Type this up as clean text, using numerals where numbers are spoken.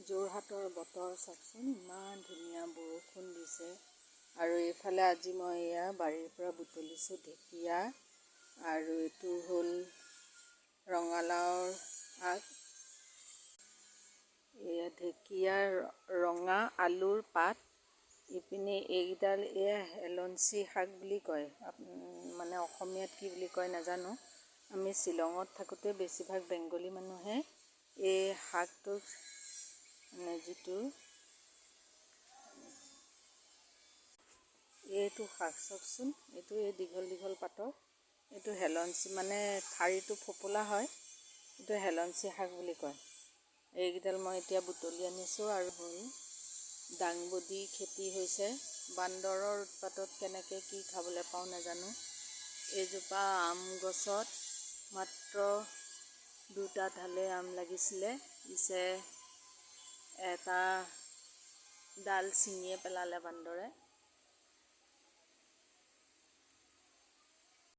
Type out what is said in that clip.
যোৰহাটৰ বতৰ চাওকচোন, ইমান ধুনীয়া বৰষুণ দিছে। আৰু এইফালে আজি মই এয়া বাৰীৰ পৰা বুটলিছোঁ ঢেকীয়া, আৰু এইটো হ'ল ৰঙালাওৰ আগ, এয়া ঢেকীয়া, ৰঙা আলুৰ পাত, ইপিনে এইকেইডাল এয়া হেলঞ্চি শাক বুলি কয়, মানে অসমীয়াত কি বুলি কয় নাজানো। আমি শ্বিলঙত থাকোঁতে বেছিভাগ বেংগলী মানুহে এই শাকটোক মানে যিটো এইটো শাক চাওকচোন, এইটো এই দীঘল দীঘল পাতৰ, এইটো হেলঞ্চি, মানে ঠাৰিটো ফোপোলা হয়, এইটো হেলঞ্চি শাক বুলি কয়। এইকেইডাল মই এতিয়া বুটলি আনিছোঁ। আৰু হ'ল দাংবডি খেতি হৈছে। বান্দৰৰ উৎপাতত কেনেকৈ কি খাবলৈ পাওঁ নাজানো। এইজোপা আম গছত মাত্ৰ 2টা ঢালে আম লাগিছিলে, পিছে এটা ডাল ছিঙিয়ে পেলালে বান্দৰে।